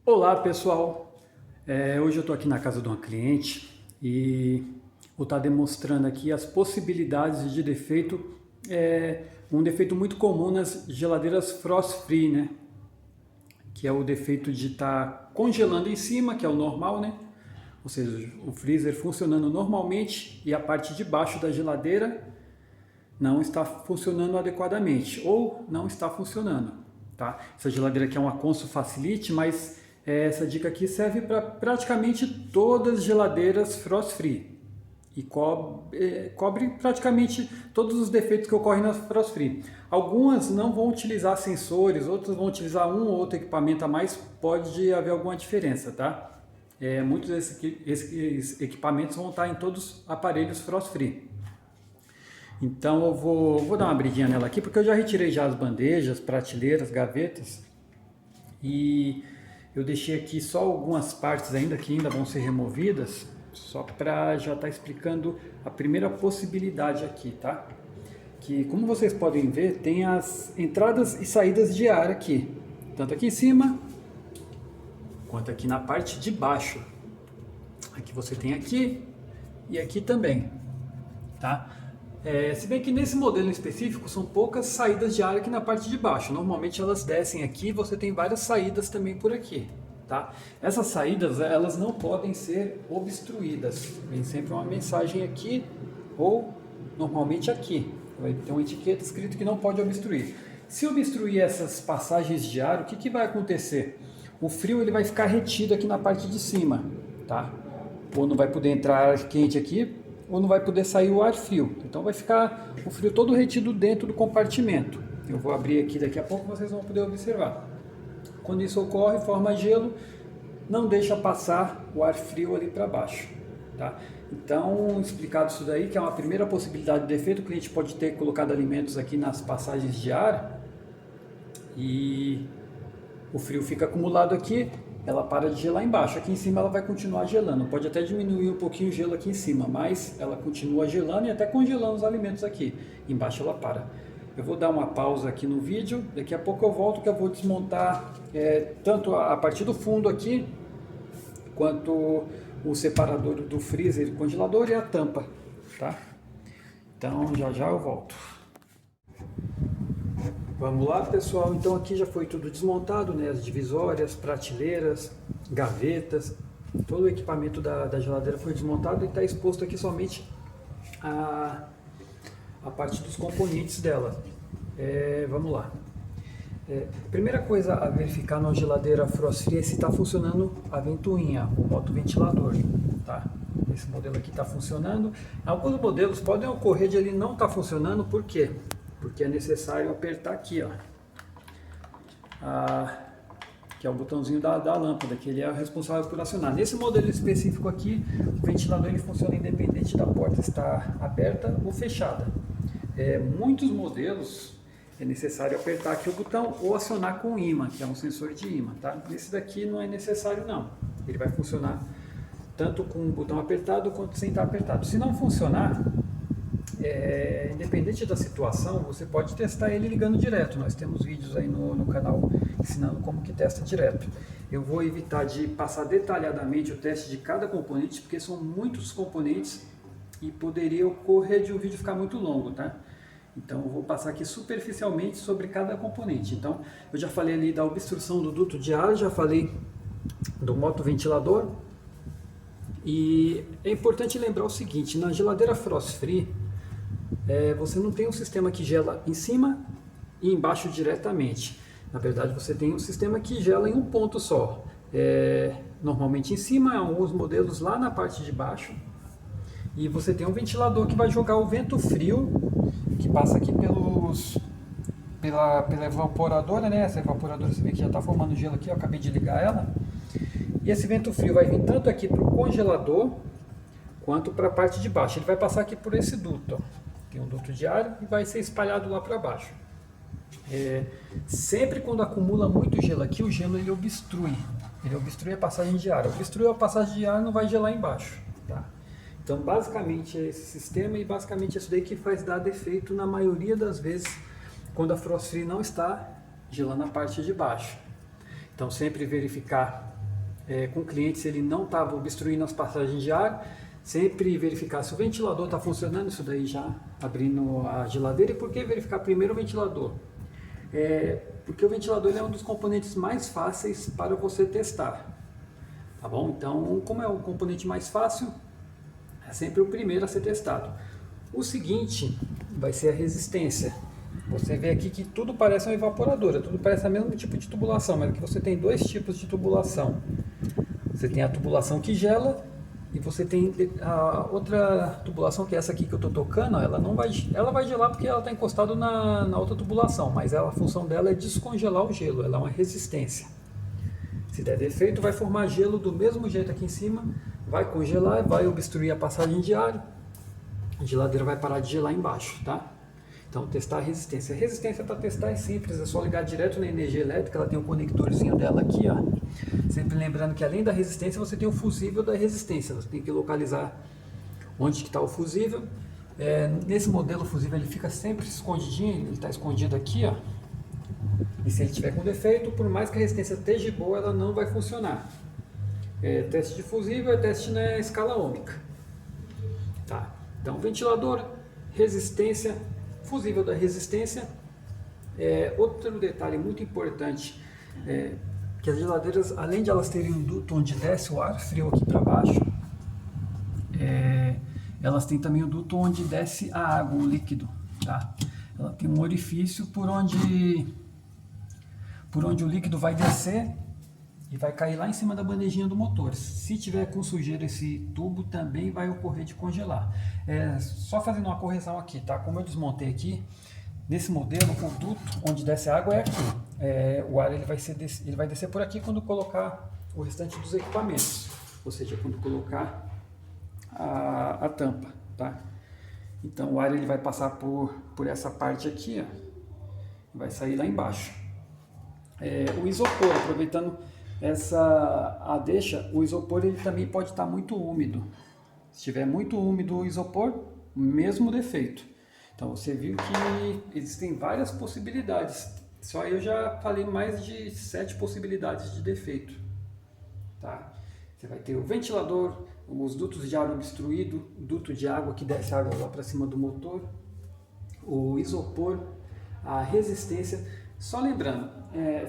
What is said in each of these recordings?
Olá pessoal, hoje eu estou aqui na casa de uma cliente e vou estar demonstrando aqui as possibilidades de defeito, um defeito muito comum nas geladeiras frost free, né? Que é o defeito de estar congelando em cima, que é o normal, né? Ou seja, o freezer funcionando normalmente e a parte de baixo da geladeira não está funcionando adequadamente ou não está funcionando, tá? Essa geladeira aqui é uma Consul Facility, mas essa dica aqui serve para praticamente todas as geladeiras frost free e cobre praticamente todos os defeitos que ocorrem nas frost free. Algumas não vão utilizar sensores, outras vão utilizar um ou outro equipamento a mais, pode haver alguma diferença, tá? Muitos desses equipamentos vão estar em todos os aparelhos frost free. Então eu vou dar uma abridinha nela aqui, porque eu já retirei já as bandejas, prateleiras, gavetas e eu deixei aqui só algumas partes ainda que ainda vão ser removidas, só para já estar explicando a primeira possibilidade aqui, tá? Que, como vocês podem ver, tem as entradas e saídas de ar aqui, tanto aqui em cima quanto aqui na parte de baixo. Aqui você tem aqui e aqui também, tá? Se bem que nesse modelo específico são poucas saídas de ar aqui na parte de baixo. Normalmente elas descem aqui, você tem várias saídas também por aqui, tá? Essas saídas elas não podem ser obstruídas. Vem sempre uma mensagem aqui ou normalmente aqui. Vai ter uma etiqueta escrito que não pode obstruir. Se obstruir essas passagens de ar, o que vai acontecer? O frio ele vai ficar retido aqui na parte de cima, tá? Ou não vai poder entrar ar quente aqui, ou não vai poder sair o ar frio. Então vai ficar o frio todo retido dentro do compartimento. Eu vou abrir aqui daqui a pouco, vocês vão poder observar. Quando isso ocorre, forma gelo, não deixa passar o ar frio ali para baixo, tá? Então, explicado isso daí, que é uma primeira possibilidade de defeito, o cliente pode ter colocado alimentos aqui nas passagens de ar e o frio fica acumulado aqui, ela para de gelar embaixo. Aqui em cima ela vai continuar gelando. Pode até diminuir um pouquinho o gelo aqui em cima, mas ela continua gelando e até congelando os alimentos aqui. Embaixo ela para. Eu vou dar uma pausa aqui no vídeo. Daqui a pouco eu volto que eu vou desmontar tanto a partir do fundo aqui, quanto o separador do freezer e congelador e a tampa, tá? Então já eu volto. Vamos lá, pessoal, então aqui já foi tudo desmontado, né? As divisórias, prateleiras, gavetas, todo o equipamento da geladeira foi desmontado e está exposto aqui somente a parte dos componentes dela. Vamos lá. Primeira coisa a verificar na geladeira frost free é se está funcionando a ventoinha, o motoventilador, tá? Esse modelo aqui está funcionando. Alguns modelos podem ocorrer de ele não estar funcionando, por quê? Porque é necessário apertar aqui, ó, que é o botãozinho da lâmpada, que ele é o responsável por acionar. Nesse modelo específico aqui, o ventilador ele funciona independente da porta estar aberta ou fechada. Muitos modelos é necessário apertar aqui o botão ou acionar com o ímã, que é um sensor de ímã, tá? Nesse daqui não é necessário não, ele vai funcionar tanto com o botão apertado quanto sem estar apertado. Se não funcionar, independente da situação, você pode testar ele ligando direto. Nós temos vídeos aí no canal ensinando como que testa direto. Eu vou evitar de passar detalhadamente o teste de cada componente, porque são muitos componentes e poderia ocorrer de um vídeo ficar muito longo, tá? Então eu vou passar aqui superficialmente sobre cada componente. Então eu já falei ali da obstrução do duto de ar, já falei do motoventilador. E é importante lembrar o seguinte, na geladeira frost free, você não tem um sistema que gela em cima e embaixo diretamente. Na verdade, você tem um sistema que gela em um ponto só. Normalmente em cima, alguns modelos lá na parte de baixo. E você tem um ventilador que vai jogar o vento frio, que passa aqui pela evaporadora, né? Essa evaporadora, você vê que já está formando gelo aqui, eu acabei de ligar ela. E esse vento frio vai vir tanto aqui para o congelador, quanto para a parte de baixo. Ele vai passar aqui por esse duto, ó. Tem um duto de ar e vai ser espalhado lá para baixo. Sempre quando acumula muito gelo aqui, o gelo ele obstrui a passagem de ar. Obstruiu a passagem de ar, não vai gelar embaixo, tá? Então basicamente é esse sistema e basicamente é isso daí que faz dar defeito na maioria das vezes quando a frost free não está gelando a parte de baixo. Então sempre verificar com clientes, ele não estava obstruindo as passagens de ar, sempre verificar se o ventilador está funcionando, isso daí já abrindo a geladeira. E por que verificar primeiro o ventilador? Porque o ventilador é um dos componentes mais fáceis para você testar, tá bom? Então, como é o componente mais fácil, é sempre o primeiro a ser testado. O seguinte vai ser a resistência. Você vê aqui que tudo parece uma evaporadora, tudo parece o mesmo tipo de tubulação, mas aqui você tem dois tipos de tubulação. Você tem a tubulação que gela e você tem a outra tubulação, que é essa aqui que eu estou tocando. Ela vai gelar porque ela está encostada na outra tubulação, mas a função dela é descongelar o gelo, ela é uma resistência. Se der defeito, vai formar gelo do mesmo jeito aqui em cima, vai congelar, vai obstruir a passagem de ar, a geladeira vai parar de gelar embaixo, tá? Então, testar a resistência. A resistência para testar é simples, é só ligar direto na energia elétrica, ela tem um conectorzinho dela aqui, ó. Sempre lembrando que além da resistência, você tem o fusível da resistência, você tem que localizar onde que está o fusível. Nesse modelo, o fusível ele fica sempre escondidinho, ele está escondido aqui, ó. E se ele tiver com defeito, por mais que a resistência esteja boa, ela não vai funcionar. Teste de fusível é teste na escala ômica. Tá. Então, ventilador, resistência, fusível da resistência. Outro detalhe muito importante que as geladeiras, além de elas terem um duto onde desce o ar frio aqui para baixo, elas têm também o duto onde desce a água, o líquido, tá? Ela tem um orifício por onde o líquido vai descer e vai cair lá em cima da bandejinha do motor. Se tiver com sujeira esse tubo, também vai ocorrer de congelar. Só fazendo uma correção aqui, tá? Como eu desmontei aqui, nesse modelo, o duto onde desce a água é aqui. O ar ele vai descer por aqui quando colocar o restante dos equipamentos, ou seja, quando colocar a tampa, tá? Então o ar ele vai passar por essa parte aqui, ó, e vai sair lá embaixo. O isopor, aproveitando a deixa, o isopor ele também pode estar muito úmido. Se estiver muito úmido o isopor, mesmo defeito. Então você viu que existem várias possibilidades. Só eu já falei mais de 7 possibilidades de defeito. Tá? Você vai ter o ventilador, os dutos de ar obstruído, duto de água que desce água lá para cima do motor, o isopor, a resistência. Só lembrando,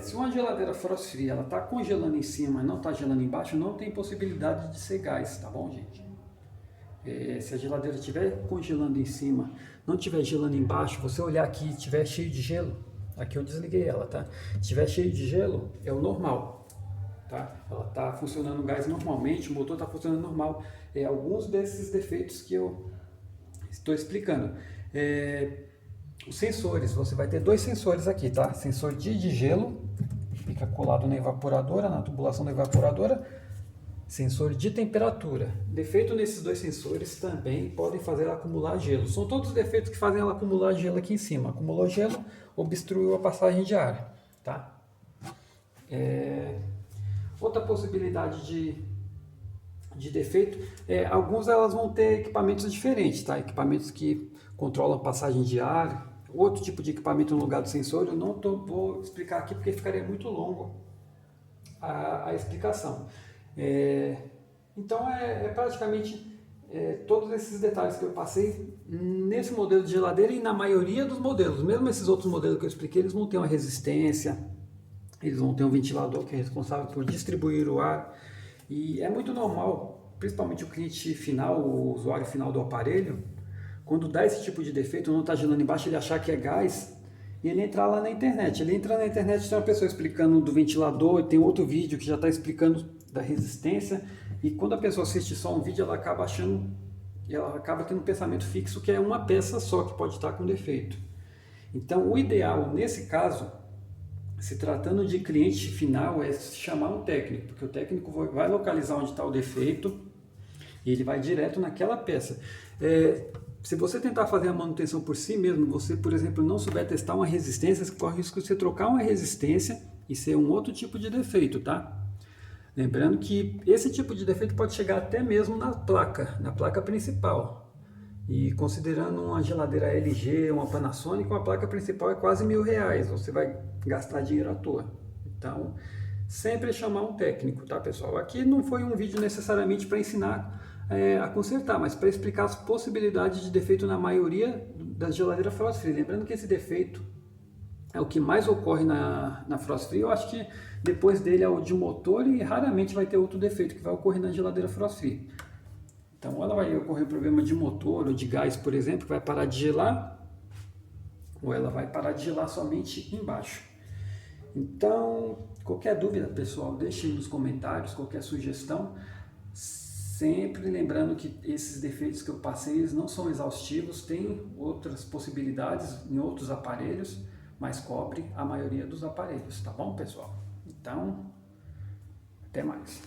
se uma geladeira frost free ela está congelando em cima e não está gelando embaixo, não tem possibilidade de ser gás, tá bom, gente? Se a geladeira estiver congelando em cima, não estiver gelando embaixo, você olhar aqui e estiver cheio de gelo, aqui eu desliguei ela, tá? Se estiver cheio de gelo, é o normal, tá? Ela está funcionando gás normalmente, o motor está funcionando normal. Alguns desses defeitos que eu estou explicando. Os sensores, você vai ter 2 sensores aqui, tá? Sensor de gelo, fica colado na evaporadora, na tubulação da evaporadora. Sensor de temperatura. Defeito nesses 2 sensores também podem fazer ela acumular gelo. São todos os defeitos que fazem ela acumular gelo aqui em cima. Acumulou gelo, obstruiu a passagem de ar, tá? Outra possibilidade de defeito, alguns elas vão ter equipamentos diferentes, tá? Equipamentos que controlam a passagem de ar, outro tipo de equipamento no lugar do sensor. Eu não vou explicar aqui porque ficaria muito longo a explicação. Então praticamente todos esses detalhes que eu passei nesse modelo de geladeira e na maioria dos modelos. Mesmo esses outros modelos que eu expliquei, eles vão ter uma resistência, eles vão ter um ventilador que é responsável por distribuir o ar. E é muito normal, principalmente o cliente final, o usuário final do aparelho, quando dá esse tipo de defeito, não está gelando embaixo, ele achar que é gás, e ele entrar lá na internet. Ele entra na internet, tem uma pessoa explicando do ventilador, tem outro vídeo que já está explicando da resistência, e quando a pessoa assiste só um vídeo, ela acaba tendo um pensamento fixo que é uma peça só que pode estar com defeito. Então, o ideal nesse caso, se tratando de cliente final, é chamar um técnico, porque o técnico vai localizar onde está o defeito e ele vai direto naquela peça. Se você tentar fazer a manutenção por si mesmo, você, por exemplo, não souber testar uma resistência, você corre o risco de você trocar uma resistência e ser um outro tipo de defeito, tá? Lembrando que esse tipo de defeito pode chegar até mesmo na placa principal. E considerando uma geladeira LG, uma Panasonic, uma placa principal é quase R$1.000. Você vai gastar dinheiro à toa. Então, sempre chamar um técnico, tá, pessoal? Aqui não foi um vídeo necessariamente para ensinar a consertar, mas para explicar as possibilidades de defeito na maioria das geladeiras frost free. Lembrando que esse defeito é o que mais ocorre na frost free. Eu acho que depois dele é o de motor e raramente vai ter outro defeito que vai ocorrer na geladeira frost free. Então, ou ela vai ocorrer problema de motor ou de gás, por exemplo, que vai parar de gelar, ou ela vai parar de gelar somente embaixo. Então, qualquer dúvida, pessoal, deixe nos comentários, qualquer sugestão. Sempre lembrando que esses defeitos que eu passei eles não são exaustivos, tem outras possibilidades em outros aparelhos, mas cobre a maioria dos aparelhos, tá bom, pessoal? Então, até mais.